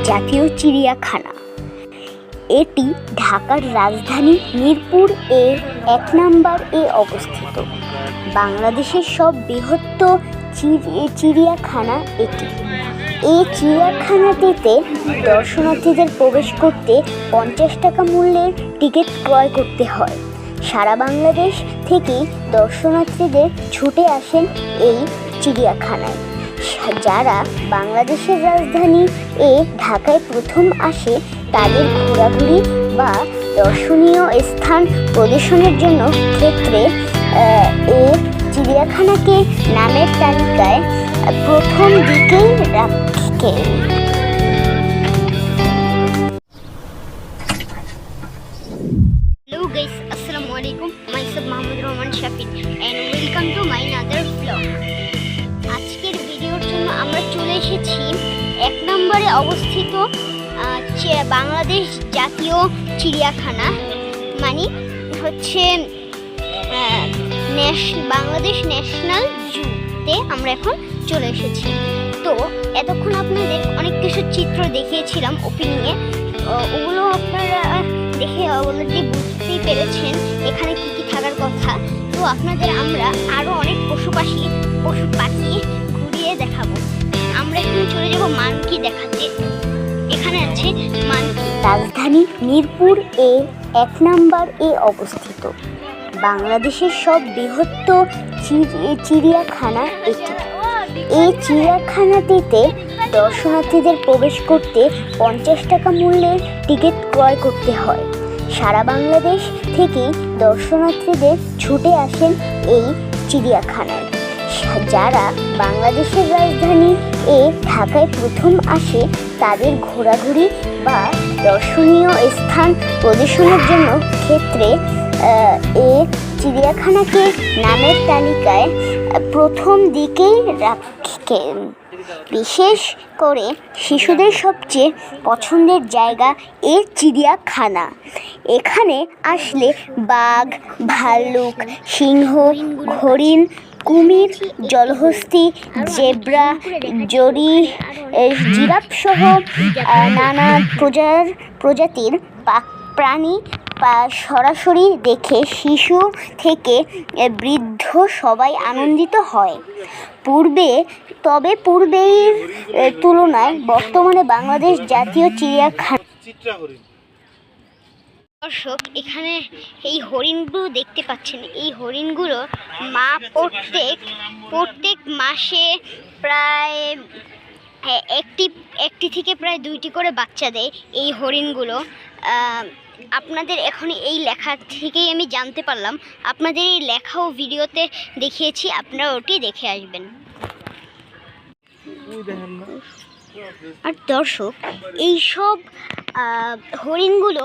জাতীয় চিড়িয়াখানা। এটি ঢাকার রাজধানী মিরপুর এর ১ নম্বরে অবস্থিত। বাংলাদেশের সব বৃহত্তম চিড়িয়াখানা এটি। এই চিড়িয়াখানাটিতে দর্শনার্থীদের প্রবেশ করতে ৫০ টাকা মূল্যের টিকিট ক্রয় করতে হয়। সারা বাংলাদেশ থেকেই দর্শনার্থীদের ছুটে আসেন এই চিড়িয়াখানায়। যারা বাংলাদেশের রাজধানী ঢাকায় প্রথম আসে তাদের ঘোরাঘুরি বা দর্শনীয় স্থান প্রদর্শনের জন্য ক্ষেত্রে এই চিড়িয়াখানাকে নামের তালিকায় প্রথম দিকেই রাখে। Hello guys, Assalamu alaikum. Myself Mohammad Rahman Shafik and welcome to my another vlog. আজকের ভিডিওর জন্য আমরা চলে এসেছি ১ নম্বরে অবস্থিত বাংলাদেশ জাতীয় চিড়িয়াখানা, মানে হচ্ছে বাংলাদেশ ন্যাশনাল জুতে আমরা এখন চলে এসেছি। তো এতক্ষণ আপনাদের অনেক কিছু চিত্র দেখিয়েছিলাম ওপেনিংয়ে, ওগুলো আপনারা দেখে অলরেডি বুঝতেই পেরেছেন এখানে কী কী থাকার কথা। তো আপনাদের আমরা আরও অনেক পশু পাখি ঘুরিয়ে দেখাবো। আমরা এখন চলে যাব মানকি দেখাতে। এখানে আছে মানকি। রাজধানী মিরপুর ১ নম্বরে অবস্থিত। বাংলাদেশের সব বৃহত্তম চিড়িয়াখানা এটি। এই চিড়িয়াখানাটিতে দর্শনার্থীদের প্রবেশ করতে ৫০ টাকা মূল্যের টিকিট ক্রয় করতে হয়। সারা বাংলাদেশ থেকেই দর্শনার্থীদের ছুটে আসেন এই চিড়িয়াখানায়। যারা বাংলাদেশের রাজধানী ঢাকায় প্রথম আসে তাদের ঘোরাঘুরি বা দর্শনীয় স্থান প্রদর্শনের জন্য ক্ষেত্রে এই চিড়িয়াখানাকে নামের তালিকায় প্রথম দিকেই রাখে। বিশেষ করে শিশুদের সবচেয়ে পছন্দের জায়গা এই চিড়িয়াখানা। এখানে আসলে বাঘ, ভাল্লুক, সিংহ, হরিণ, কুমির, জলহস্তী, জেব্রা, জিরাফ সহ নানা প্রজাতির প্রাণী সরাসরি দেখে শিশু থেকে বৃদ্ধ সবাই আনন্দিত হয়। পূর্বের তুলনায় বর্তমানে বাংলাদেশ জাতীয় চিড়িয়াখানা। দর্শক, এখানে এই হরিণগুলো দেখতে পাচ্ছেন। এই হরিণগুলো মা প্রত্যেক মাসে প্রায় একটি থেকে প্রায় 2টি করে বাচ্চা দেয় এই হরিণগুলো। আপনাদের এখন এই লেখা থেকেই আমি জানতে পারলাম, আপনাদের এই লেখা ও ভিডিওতে দেখিয়েছি, আপনারা ওটি দেখে আসবেন। আর দর্শক, এই সব হরিণগুলো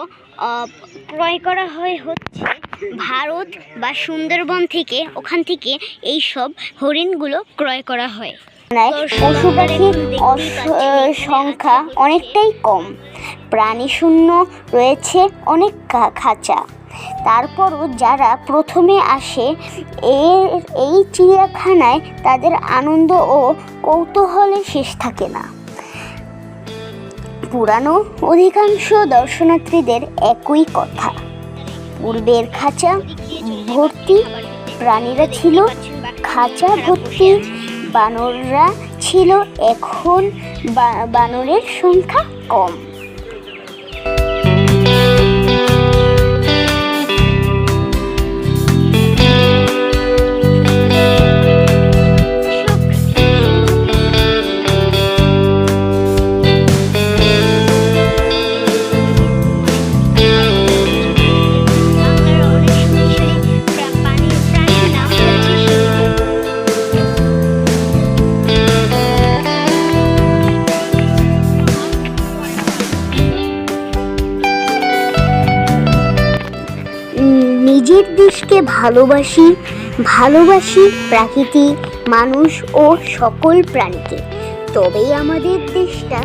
ক্রয় করা হচ্ছে ভারত বা সুন্দরবন থেকে। ওখান থেকে এই সব হরিণগুলো ক্রয় করা হয়। পশু পাখির সংখ্যা অনেকটাই কম, প্রাণী শূন্য রয়েছে অনেক খাঁচা। তারপরও যারা প্রথমে আসে এই চিড়িয়াখানায় তাদের আনন্দ ও কৌতূহলে শেষ থাকে না। পুরানো অধিকাংশ দর্শনার্থীদের একই কথা, পূর্বের খাঁচা ভর্তি প্রাণীরা ছিল, খাঁচা ভর্তি বানররা ছিল, এখন বানরের সংখ্যা কম। নিজের দেশকে ভালোবাসি প্রকৃতি, মানুষ ও সকল প্রাণীকে, তবেই আমাদের দেশটা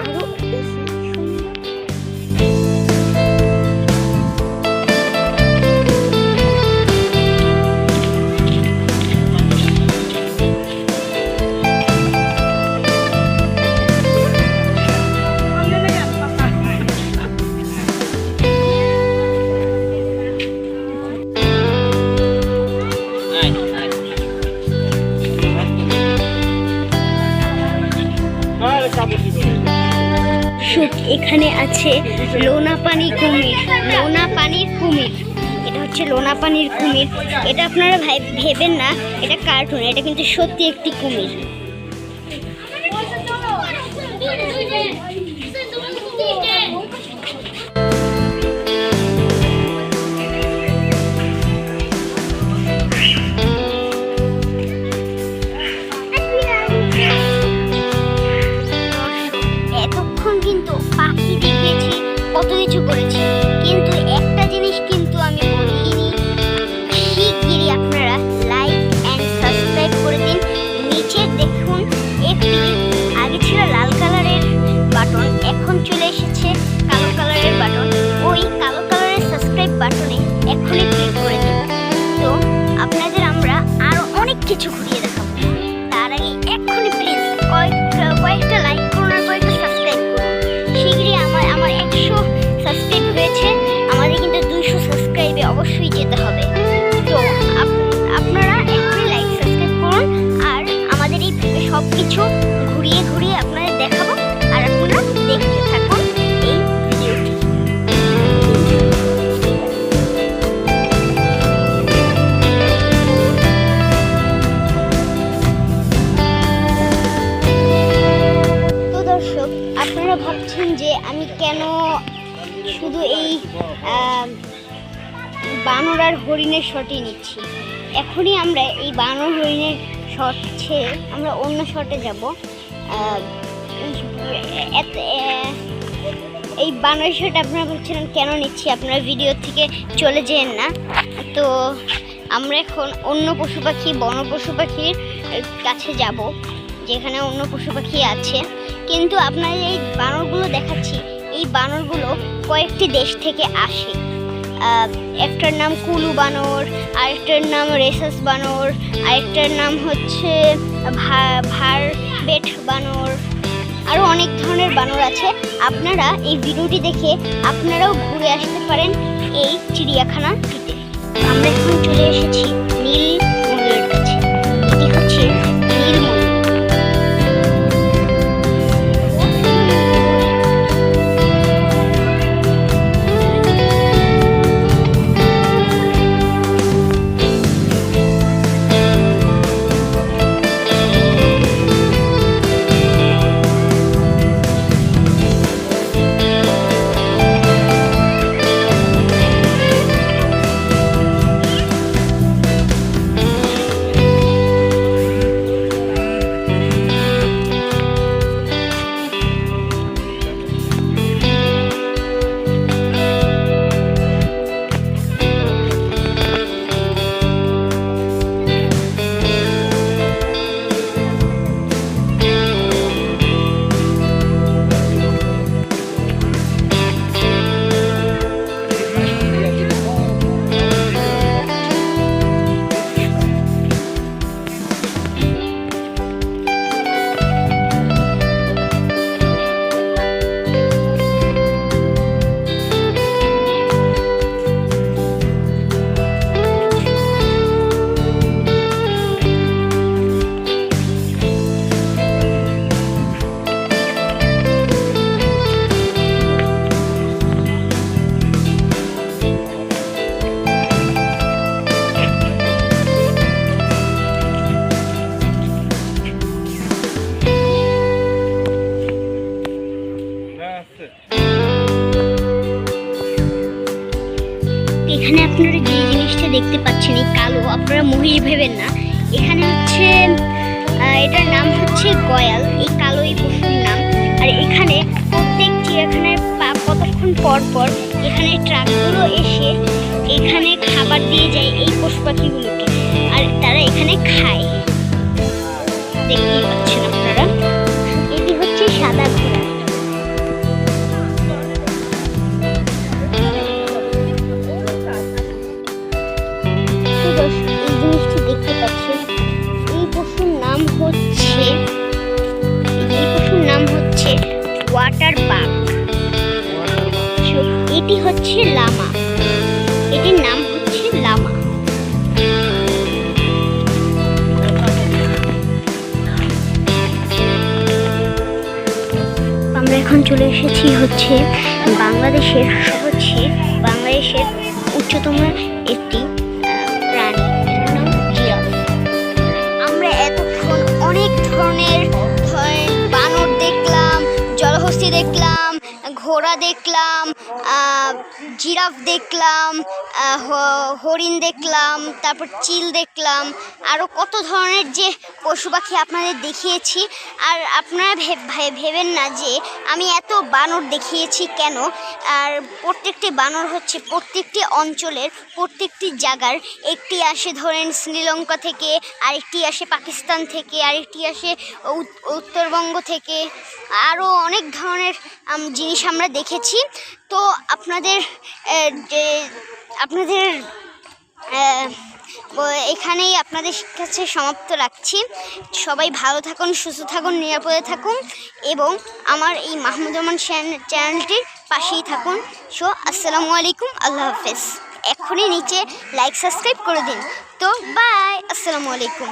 আরো বেশি সুন্দর। এখানে আছে লোনা পানি কুমির, লোনা পানির কুমির। এটা হচ্ছে লোনা পানির কুমির। এটা আপনারা ভেবেন না এটা কার্টুন, এটা কিন্তু সত্যি একটি কুমির। এতক্ষণ কিন্তু পাখি দেখেছি, কত কিছু করেছি, কিন্তু একটা জিনিস কিন্তু আমি বলিনি। শিগগিরই আপনারা লাইক অ্যান্ড সাবস্ক্রাইব করে দিন। নিচে দেখুন একটি, আগে ছিল লাল কালারের বাটন, এখন চলে এসেছে কালো কালারের বাটন। ওই কালো কালারের সাবস্ক্রাইব বাটনে এখনই ক্লিক করে দিন। তো আপনাদের আমরা আরো অনেক কিছু ঘুরিয়ে দেখাবো। তার আগে এখনই প্লিজ কয়েকটা লাইক করুন আর কয়েকটা সাবস্ক্রাইব করুন। শিগগিরই আমার 100 সাবস্ক্রাইব হয়েছে, আমাদের কিন্তু 200 সাবস্ক্রাইবে অবশ্যই যেতে হবে। তো আপনারা এখনই লাইক সাবস্ক্রাইব করুন, আর আমাদের এই সব কিছু ঘুরিয়ে ঘুরিয়ে আপনাদের দেখাবো, আর আপনারা দেখতে থাকুন এই ভিডিওটি। তো দর্শক, আপনারা ভাবছেন যে আমি কেন শুধু এই বানর আর হরিণের শটই নিচ্ছি। এখনই আমরা এই বানর হরিণের শট ছেড়ে আমরা অন্য শটে যাব। এই বানর শট আপনারা ভাবছেন কেন নিচ্ছি, আপনারা ভিডিও থেকে চলে যেন না। তো আমরা এখন অন্য পশু পাখি, বন পশু পাখির কাছে যাব, যেখানে অন্য পশু পাখি আছে। কিন্তু আপনাদের এই বানরগুলো দেখাচ্ছি, এই বানরগুলো কয়েকটি দেশ থেকে আসে। একটার নাম কুলু বানর, আরেকটার নাম রেসাস বানর, আরেকটার নাম হচ্ছে ভারবেট বানর, আরও অনেক ধরনের বানর আছে। আপনারা এই ভিডিওটি দেখে আপনারাও ঘুরে আসতে পারেন এই চিড়িয়াখানাটিতে। আমরা এখন চলে এসেছি নীল ময়ূরের কাছে। এটি হচ্ছে নীল ময়ূর। এখানে আপনারা যে জিনিসটা দেখতে পাচ্ছেন এই কালো, আপনারা মহিষ ভেবেন না, এখানে হচ্ছে এটার নাম হচ্ছে গয়াল, এই কালো এই পশুর নাম। আর এখানে প্রত্যেক চিড়িয়াখানায় কতক্ষণ পর পর এখানে ট্রাকগুলো এসে এখানে খাবার দিয়ে যায় এই পশু পাখিগুলোকে, আর তারা এখানে খায়। দেখতেই পাচ্ছেন আপনারা, এটি হচ্ছে সাদা ঘোড়া। এই জিনিসটি দেখতে পাচ্ছেন, এই পশুর নাম হচ্ছে ওয়াটার বাগ। এটি হচ্ছে লামা, এটির নাম হচ্ছে লামা। আমরা এখন চলে এসেছি হচ্ছে বাংলাদেশের উচ্চতম একটি প্রাণী, এটার নাম জিরাফ। আমরা এতক্ষণ অনেক ধরনের বানর দেখলাম, জলহস্তী দেখলাম, ঘোড়া দেখলাম, জিরাফ দেখলাম, হরিণ দেখলাম, তারপর চিল দেখলাম, আরও কত ধরনের যে পশু পাখি আপনাদের দেখিয়েছি। আর আপনারা ভেবেন না যে আমি এত বানর দেখিয়েছি কেন। আর প্রত্যেকটি বানর হচ্ছে প্রত্যেকটি অঞ্চলের প্রত্যেকটি জায়গার, একটি আসে ধরেন শ্রীলঙ্কা থেকে, আরেকটি আসে পাকিস্তান থেকে, আরেকটি আসে উত্তরবঙ্গ থেকে, আরও অনেক ধরনের জিনিস আমরা দেখেছি। তো আপনাদের এখানেই আপনাদের কাছে সমাপ্ত রাখছি। সবাই ভালো থাকুন, সুস্থ থাকুন, নিরাপদে থাকুন এবং আমার এই মাহমুদুর রহমান চ্যানেলটির পাশেই থাকুন। সো আসসালামু আলাইকুম, আল্লাহ হাফেজ। এখনই নিচে লাইক সাবস্ক্রাইব করে দিন। তো বাই, আসসালামু আলাইকুম।